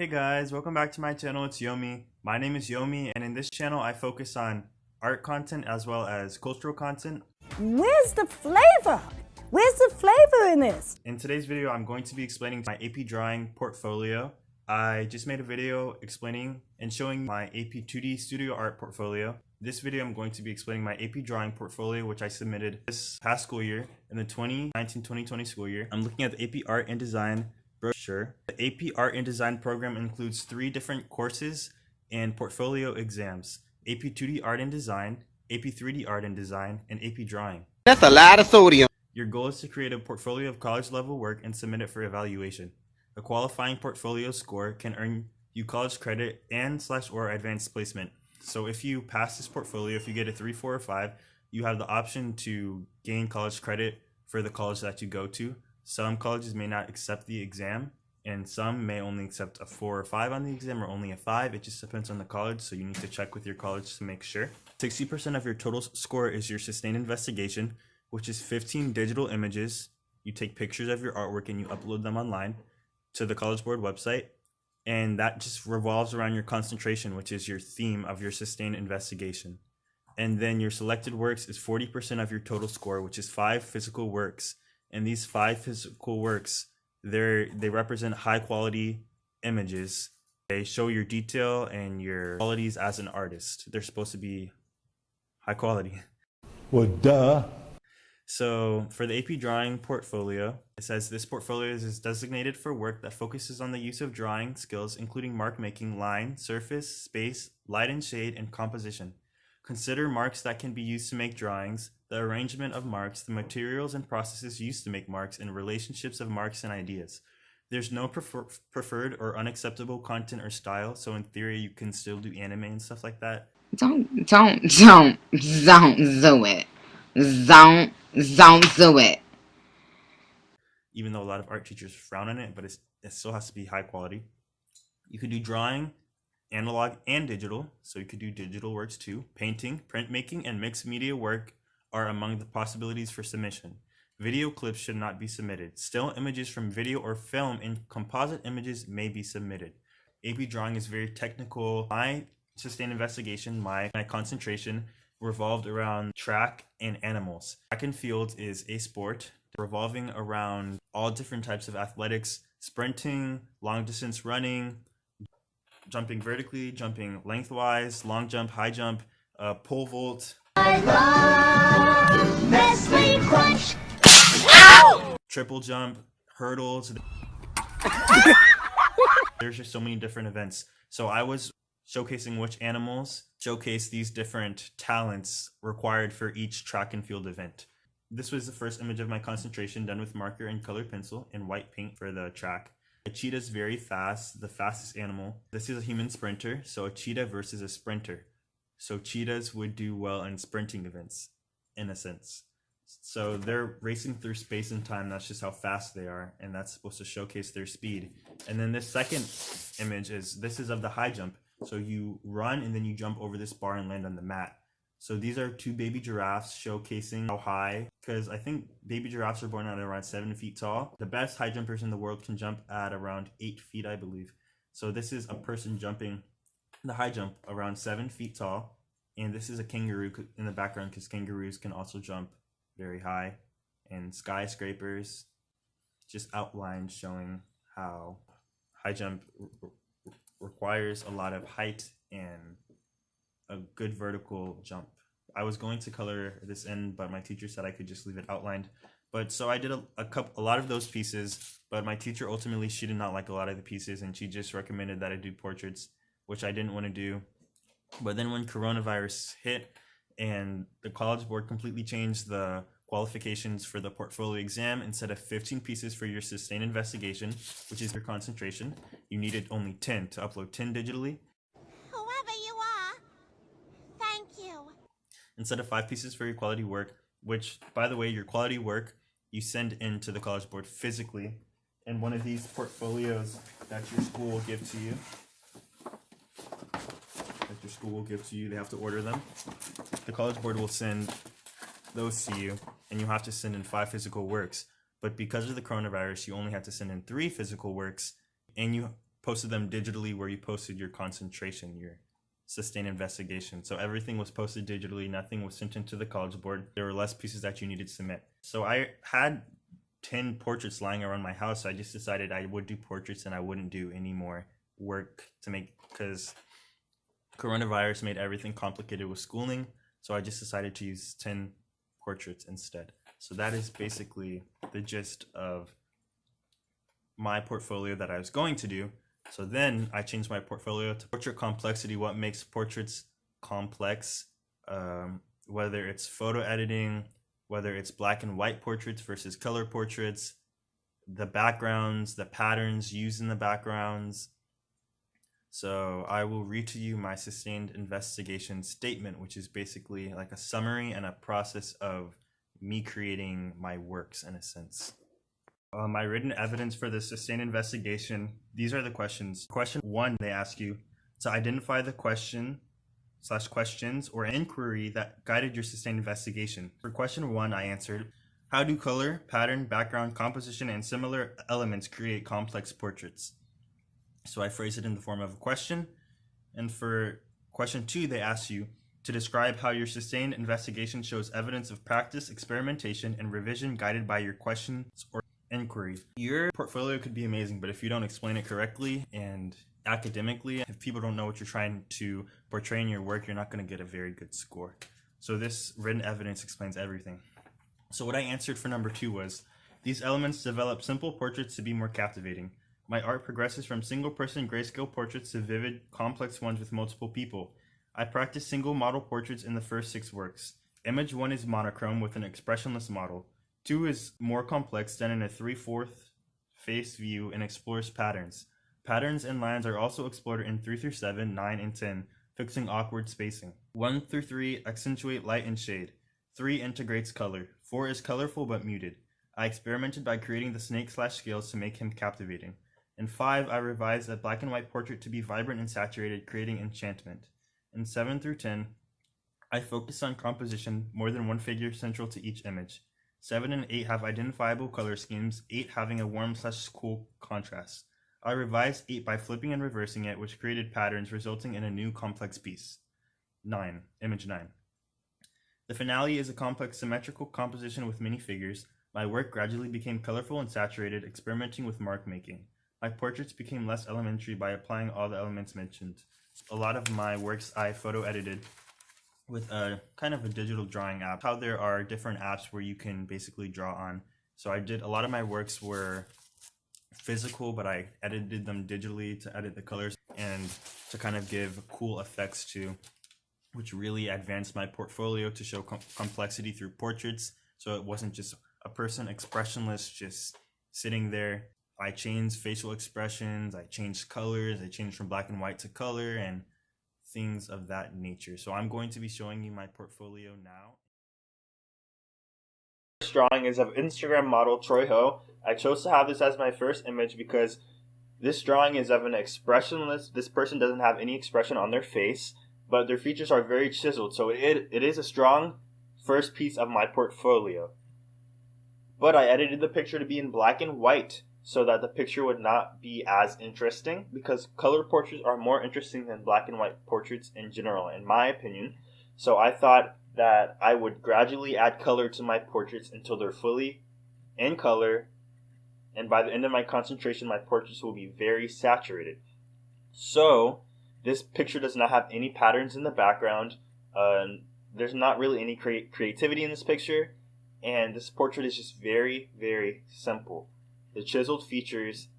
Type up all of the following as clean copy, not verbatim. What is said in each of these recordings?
Hey guys, welcome back to my channel. It's Yomi. My name is Yomi, and in this channel I focus on art content as well as cultural content. Where's the flavor? Where's the flavor in this? In today's video, I'm going to be explaining my AP drawing portfolio. I just made a video explaining and showing my AP 2D studio art portfolio. This video, I'm going to be explaining my AP drawing portfolio, which I submitted this past school year in the 2019-2020 school year. I'm looking at the AP art and design brochure. The AP art and design program includes 3 different courses and portfolio exams: AP 2D art and design, AP 3D art and design, and AP drawing. That's a lot of sodium. Your goal is to create a portfolio of college level work and submit it for evaluation. A qualifying portfolio score can earn you college credit and/or advanced placement. So if you pass this portfolio, if you get a 3, 4, or 5, you have the option to gain college credit for the college that you go to. Some colleges may not accept the exam, and some may only accept a 4 or 5 on the exam, or only a 5. It just depends on the college, so you need to check with your college to make sure. 60% of your total score is your sustained investigation, which is 15 digital images. You take pictures of your artwork and you upload them online to the College Board website, and that just revolves around your concentration, which is your theme of your sustained investigation. And then your selected works is 40% of your total score, which is 5 physical works. And these 5 physical works, they represent high quality images. They show your detail and your qualities as an artist. They're supposed to be high quality. Well, duh. So for the AP drawing portfolio, it says this portfolio is designated for work that focuses on the use of drawing skills, including mark making, line, surface, space, light and shade, and composition. Consider marks that can be used to make drawings, the arrangement of marks, the materials and processes used to make marks, and relationships of marks and ideas. There's no preferred or unacceptable content or style, so in theory you can still do anime and stuff like that. Don't do it. Don't do it. Even though a lot of art teachers frown on it, but it still has to be high quality. You could do drawing, analog and digital, so you could do digital works too. Painting, printmaking, and mixed media work are among the possibilities for submission. Video clips should not be submitted. Still images from video or film and composite images may be submitted. AP drawing is very technical. My sustained investigation, my concentration revolved around track and animals. Track and field is a sport revolving around all different types of athletics: sprinting, long distance running, jumping vertically, jumping lengthwise, long jump, high jump, pole vault. I love Nestle Crunch. Triple jump, hurdles. There's just so many different events. So I was showcasing which animals showcase these different talents required for each track and field event. This was the first image of my concentration done with marker and colored pencil and white paint for the track. A cheetah is very fast, the fastest animal. This is a human sprinter, so a cheetah versus a sprinter. So cheetahs would do well in sprinting events, in a sense. So they're racing through space and time. That's just how fast they are, and that's supposed to showcase their speed. And then this second image is of the high jump. So you run and then you jump over this bar and land on the mat. So these are 2 baby giraffes showcasing how high, because I think baby giraffes are born at around 7 feet tall. The best high jumpers in the world can jump at around 8 feet, I believe. So this is a person jumping the high jump around 7 feet tall. And this is a kangaroo in the background, because kangaroos can also jump very high. And skyscrapers, just outlines showing how high jump requires a lot of height and a good vertical jump. I was going to color this in, but my teacher said I could just leave it outlined. But so I did a lot of those pieces, but my teacher ultimately, she did not like a lot of the pieces, and she just recommended that I do portraits, which I didn't want to do. But then when coronavirus hit and the College Board completely changed the qualifications for the portfolio exam, instead of 15 pieces for your sustained investigation, which is your concentration, you needed only 10 to upload 10 digitally. Whoever you are, thank you. Instead of 5 pieces for your quality work, which, by the way, your quality work you send in to the College Board physically in one of these portfolios that your school will give to you. They have to order them. The College Board will send those to you, and you have to send in 5 physical works. But because of the coronavirus, you only have to send in 3 physical works, and you posted them digitally where you posted your concentration, your sustained investigation. So everything was posted digitally. Nothing was sent into the College Board. There were less pieces that you needed to submit. So I had 10 portraits lying around my house. So I just decided I would do portraits and I wouldn't do any more work to make, because coronavirus made everything complicated with schooling. So I just decided to use 10 portraits instead. So that is basically the gist of my portfolio that I was going to do. So then I changed my portfolio to portrait complexity, what makes portraits complex, whether it's photo editing, whether it's black and white portraits versus color portraits, the backgrounds, the patterns used in the backgrounds. So I will read to you my sustained investigation statement, which is basically like a summary and a process of me creating my works in a sense. My written evidence for the sustained investigation, these are the questions. Question 1, they ask you to identify the question/questions or inquiry that guided your sustained investigation. For question 1, I answered, how do color, pattern, background, composition, and similar elements create complex portraits? So I phrase it in the form of a question. And for question 2, they ask you to describe how your sustained investigation shows evidence of practice, experimentation, and revision guided by your questions or inquiry. Your portfolio could be amazing, but if you don't explain it correctly and academically, if people don't know what you're trying to portray in your work, you're not going to get a very good score. So this written evidence explains everything. So what I answered for number 2 was, these elements develop simple portraits to be more captivating. My art progresses from single-person grayscale portraits to vivid, complex ones with multiple people. I practice single model portraits in the first 6 works. Image 1 is monochrome with an expressionless model. 2 is more complex, done in a 3/4 face view and explores patterns. Patterns and lines are also explored in 3 through 7, 9, and 10, fixing awkward spacing. 1 through 3 accentuate light and shade. 3 integrates color. 4 is colorful but muted. I experimented by creating the snake/scales to make him captivating. In 5, I revised a black and white portrait to be vibrant and saturated, creating enchantment. In 7 through 10, I focused on composition, more than one figure central to each image. 7 and 8 have identifiable color schemes, 8 having a warm/cool contrast. I revised 8 by flipping and reversing it, which created patterns, resulting in a new complex piece. 9. Image 9. The finale is a complex symmetrical composition with many figures. My work gradually became colorful and saturated, experimenting with mark making. My portraits became less elementary by applying all the elements mentioned. A lot of my works I photo edited with a kind of a digital drawing app. How there are different apps where you can basically draw on. So I did, a lot of my works were physical, but I edited them digitally to edit the colors and to kind of give cool effects to, which really advanced my portfolio to show complexity through portraits. So it wasn't just a person expressionless just sitting there. I changed facial expressions, I changed colors, I changed from black and white to color and things of that nature. So I'm going to be showing you my portfolio now. This drawing is of Instagram model Troy Ho. I chose to have this as my first image because this drawing is of an expressionless, this person doesn't have any expression on their face, but their features are very chiseled. So it is a strong first piece of my portfolio. But I edited the picture to be in black and white so that the picture would not be as interesting, because color portraits are more interesting than black and white portraits in general, in my opinion. So I thought that I would gradually add color to my portraits until they're fully in color, and by the end of my concentration, my portraits will be very saturated. So this picture does not have any patterns in the background. There's not really any creativity in this picture, and this portrait is just very, very simple. The chiseled features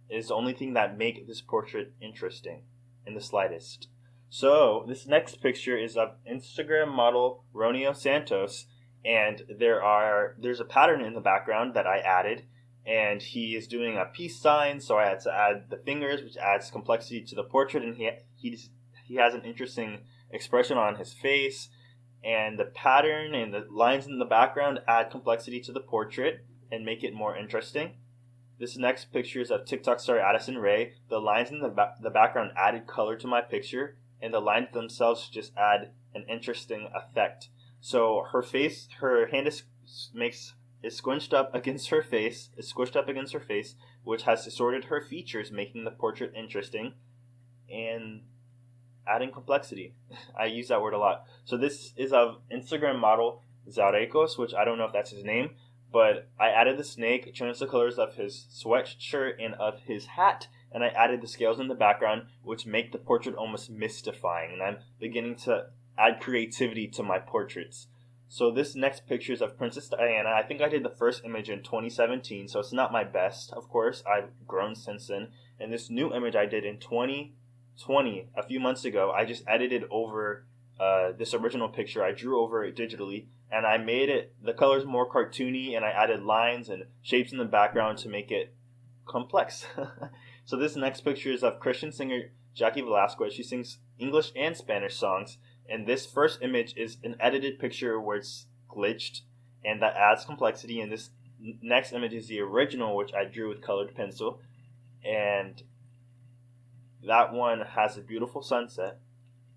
is the only thing that make this portrait interesting in the slightest. So this next picture is of Instagram model Ronio Santos, and there's a pattern in the background that I added, and he is doing a peace sign, so I had to add the fingers, which adds complexity to the portrait, and he has an interesting expression on his face, and the pattern and the lines in the background add complexity to the portrait and make it more interesting. This next picture is of TikTok star Addison Rae. The lines in the background added color to my picture, and the lines themselves just add an interesting effect. So her hand is squished up against her face, which has distorted her features, making the portrait interesting and adding complexity. I use that word a lot. So this is of Instagram model Zarekos, which I don't know if that's his name, but I added the snake, changed the colors of his sweatshirt and of his hat, and I added the scales in the background, which make the portrait almost mystifying, and I'm beginning to add creativity to my portraits. So this next picture is of Princess Diana. I think I did the first image in 2017, so it's not my best, of course. I've grown since then. And this new image I did in 2020, a few months ago, I just edited over this original picture. I drew over it digitally, and I made it the colors more cartoony, and I added lines and shapes in the background to make it complex. So this next picture is of Christian singer Jackie Velasquez. She sings English and Spanish songs, and this first image is an edited picture where it's glitched, and that adds complexity. And this next image is the original, which I drew with colored pencil, and that one has a beautiful sunset.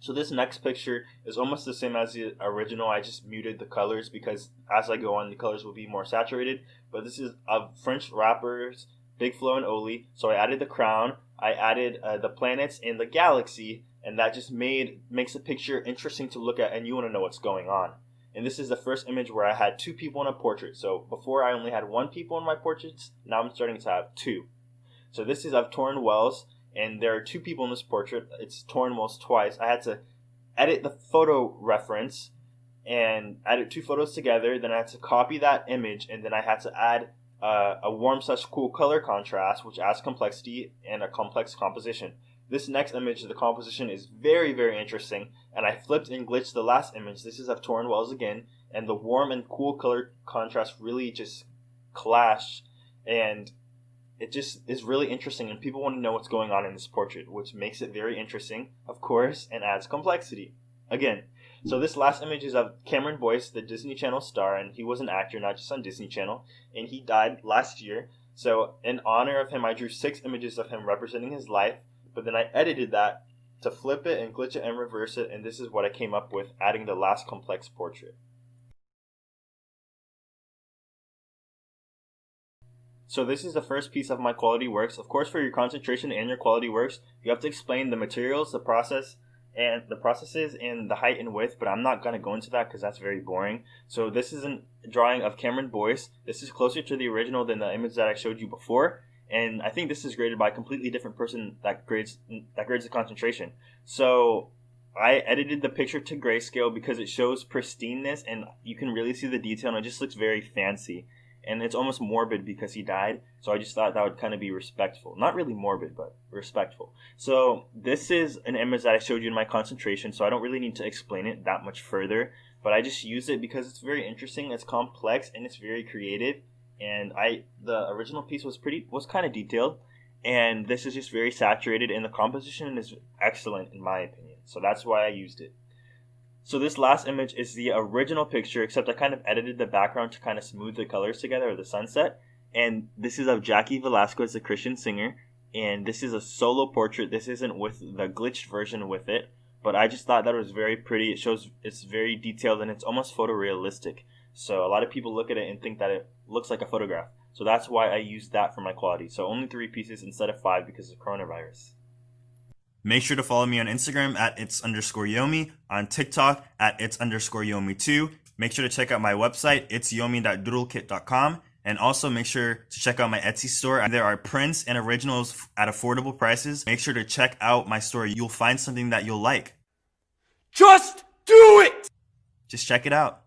So this next picture is almost the same as the original. I just muted the colors because as I go on, the colors will be more saturated. But this is of French rappers Big Flo and Oli. So I added the crown, I added the planets and the galaxy, and that just makes the picture interesting to look at, and you want to know what's going on. And this is the first image where I had two people in a portrait. So before I only had one people in my portraits, now I'm starting to have two. So this is of Tauren Wells, and there are two people in this portrait. It's Tauren Wells twice. I had to edit the photo reference and edit two photos together. Then I had to copy that image, and then I had to add a warm/cool color contrast, which adds complexity and a complex composition. This next image, the composition is very, very interesting, and I flipped and glitched the last image. This is of Tauren Wells again, and the warm and cool color contrast really just clash, and it just is really interesting, and people want to know what's going on in this portrait, which makes it very interesting, of course, and adds complexity. Again, so this last image is of Cameron Boyce, the Disney Channel star, and he was an actor, not just on Disney Channel, and he died last year. So in honor of him, I drew 6 images of him representing his life, but then I edited that to flip it and glitch it and reverse it, and this is what I came up with, adding the last complex portrait. So this is the first piece of my quality works. Of course, for your concentration and your quality works, you have to explain the materials, the process, and the processes and the height and width, but I'm not going to go into that because that's very boring. So this is a drawing of Cameron Boyce. This is closer to the original than the image that I showed you before, and I think this is graded by a completely different person that grades the concentration. So I edited the picture to grayscale because it shows pristineness and you can really see the detail, and it just looks very fancy. And it's almost morbid because he died, so I just thought that would kind of be respectful. Not really morbid, but respectful. So this is an image that I showed you in my concentration, so I don't really need to explain it that much further, but I just use it because it's very interesting, it's complex, and it's very creative. And the original piece was kind of detailed, and this is just very saturated, and the composition is excellent in my opinion. So that's why I used it. So this last image is the original picture, except I kind of edited the background to kind of smooth the colors together, or the sunset. And this is of Jackie Velasquez, the Christian singer. And this is a solo portrait. This isn't with the glitched version with it. But I just thought that it was very pretty. It's very detailed, and it's almost photorealistic. So a lot of people look at it and think that it looks like a photograph. So that's why I used that for my quality. So only 3 pieces instead of 5 because of coronavirus. Make sure to follow me on Instagram at its_yomi, on TikTok at its_yomi2. Make sure to check out my website, itsyomi.doodlekit.com, and also make sure to check out my Etsy store. There are prints and originals at affordable prices. Make sure to check out my store. You'll find something that you'll like. Just do it! Just check it out.